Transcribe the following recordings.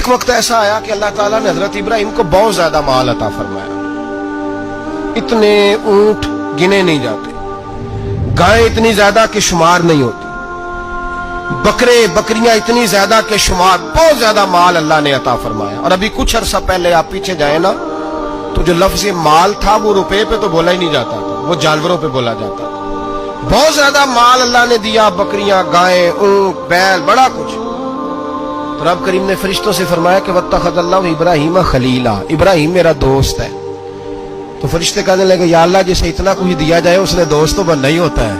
ایک وقت ایسا آیا کہ اللہ تعالیٰ نے حضرت ابراہیم کو بہت زیادہ مال عطا فرمایا. اتنے اونٹ گنے نہیں جاتے، گائیں اتنی زیادہ کہ شمار نہیں ہوتی، بکرے بکریاں اتنی زیادہ کہ شمار، بہت زیادہ مال اللہ نے عطا فرمایا. اور ابھی کچھ عرصہ پہلے آپ پیچھے جائیں نا تو جو لفظ مال تھا وہ روپے پہ تو بولا ہی نہیں جاتا تھا، وہ جانوروں پہ بولا جاتا تھا. بہت زیادہ مال اللہ نے دیا، بکریاں، گائیں، اونٹ، بیل، بڑا کچھ. تو رب کریم نے فرشتوں سے فرمایا کہ واتخذ اللہ ابراہیم خلیلا، ابراہیم میرا دوست ہے. تو فرشتے کہنے لگے یا اللہ جسے اتنا کچھ دیا جائے اس نے دوست تو بننا ہی ہوتا ہے،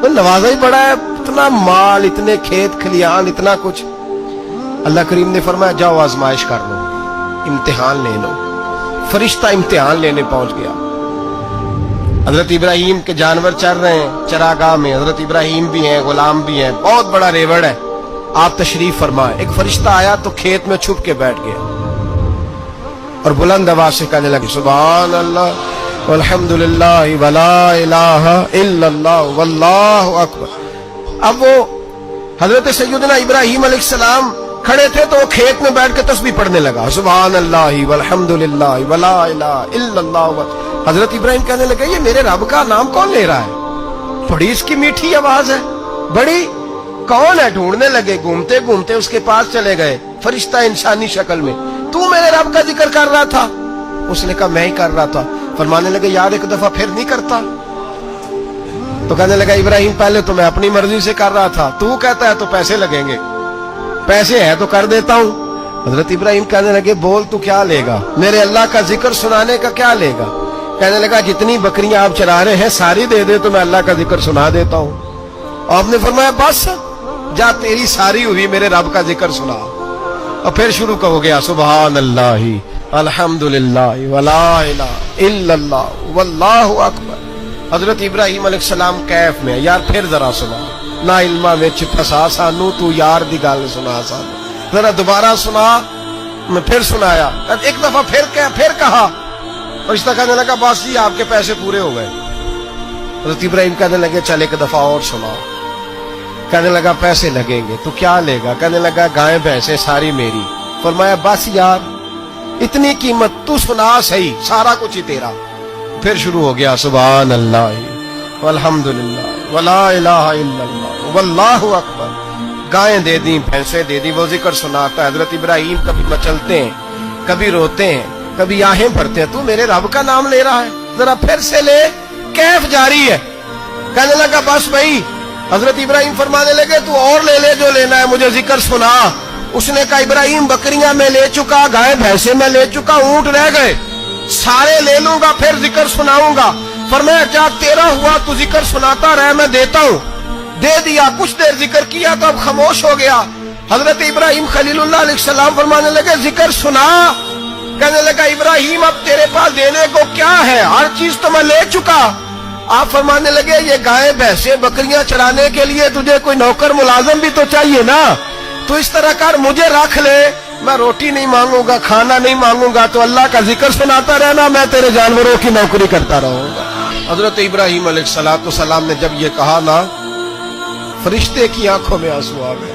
وہ نوازا ہی بڑا ہے، اتنا مال، اتنے کھیت کھلیان، اتنا کچھ. اللہ کریم نے فرمایا جاؤ آزمائش کر لو، امتحان لے لو. فرشتہ امتحان لینے پہنچ گیا. حضرت ابراہیم کے جانور چر رہے ہیں چراگاہ میں، حضرت ابراہیم بھی ہیں، غلام بھی ہیں، بہت بڑا ریوڑ ہے. آپ تشریف فرمائے. ایک فرشتہ آیا تو کھیت میں چھپ کے بیٹھ گیا اور بلند آواز سے کہنے لگے سبحان اللہ والحمدللہ ولا الہ الا اللہ واللہ اکبر. اب وہ حضرت سیدنا ابراہیم علیہ السلام کھڑے تھے تو وہ کھیت میں بیٹھ کے تسبیح پڑھنے لگا سبحان اللہ والحمدللہ ولا الہ الا اللہ. حضرت ابراہیم کہنے لگے یہ میرے رب کا نام کون لے رہا ہے؟ بڑی اس کی میٹھی آواز ہے، بڑی، کون ہے؟ ڈھونڈنے لگے، گھومتے گھومتے اس کے پاس چلے گئے. فرشتہ انسانی شکل میں، تو میرے رب کا ذکر کر رہا تھا؟ اس نے کہا میں ہی کر رہا تھا. فرمانے لگے یار ایک دفعہ پھر نہیں کرتا؟ تو کہنے لگا ابراہیم پہلے تو میں اپنی مرضی سے کر رہا تھا، تو کہتا ہے تو پیسے لگیں گے، پیسے ہے تو کر دیتا ہوں. حضرت ابراہیم کہنے لگے بول تو کیا لے گا؟ میرے اللہ کا ذکر سنانے کا کیا لے گا؟ کہنے لگا جتنی بکریاں آپ چرا رہے ہیں ساری دے دے تو میں اللہ کا ذکر سنا دیتا ہوں. آپ نے فرمایا بس جا تیری ساری ہوئی، میرے رب کا ذکر سنا. اور پھر شروع ہو گیا سبحان اللہ الحمدللہ ولا الہ الا اللہ واللہ اکبر. حضرت ابراہیم علیہ السلام کیف میں یار پھر ذرا سنا، نا علما وچ پھسا سانو، تو یار دی گل سنا سانو، ذرا دوبارہ سنا. میں پھر سنایا، ایک دفعہ پھر کہا. فرشتہ کہنے لگا بس جی آپ کے پیسے پورے ہو گئے. حضرت ابراہیم کہنے لگے چل ایک دفعہ اور سناؤ. کہنے لگا پیسے لگیں گے. تو کیا لے گا؟ کہنے لگا گائیں بھینسیں ساری میری. فرمایا بس یار اتنی قیمت، تو سنا صحیح، سارا کچھ ہی تیرا. پھر شروع ہو گیا سبحان اللہ والحمدللہ ولا الہ الا اللہ واللہ اکبر. گائیں دے دیں، بھینسیں دے دیں، وہ ذکر سناتا ہے. حضرت ابراہیم کبھی مچلتے ہیں، کبھی روتے ہیں، کبھی آہیں بھرتے ہیں. تو میرے رب کا نام لے رہا ہے، ذرا پھر سے لے. کیف جاری ہے. کہنے لگا بس بھائی. حضرت ابراہیم فرمانے لگے تو اور لے لے جو لینا ہے، مجھے ذکر سنا. اس نے کہا ابراہیم بکریاں میں لے چکا، گائے بھینسیں میں لے چکا، اونٹ رہ گئے، سارے لے لوں گا پھر ذکر سناؤں گا. فرمایا جا تیرا ہوا تو ذکر سناتا رہ، میں دیتا ہوں. دے دیا. کچھ دیر ذکر کیا تو اب خاموش ہو گیا. حضرت ابراہیم خلیل اللہ علیہ السلام فرمانے لگے ذکر سنا. کہنے لگا ابراہیم اب تیرے پاس دینے کو کیا ہے؟ ہر چیز تو میں لے چکا. آپ فرمانے لگے یہ گائے بھینسیں بکریاں چرانے کے لیے تجھے کوئی نوکر ملازم بھی تو چاہیے نا. تو اس طرح کر مجھے رکھ لے، میں روٹی نہیں مانگوں گا، کھانا نہیں مانگوں گا، تو اللہ کا ذکر سناتا رہنا، میں تیرے جانوروں کی نوکری کرتا رہوں گا. حضرت ابراہیم علیہ السلام نے جب یہ کہا نا، فرشتے کی آنکھوں میں آنسو آ گئے.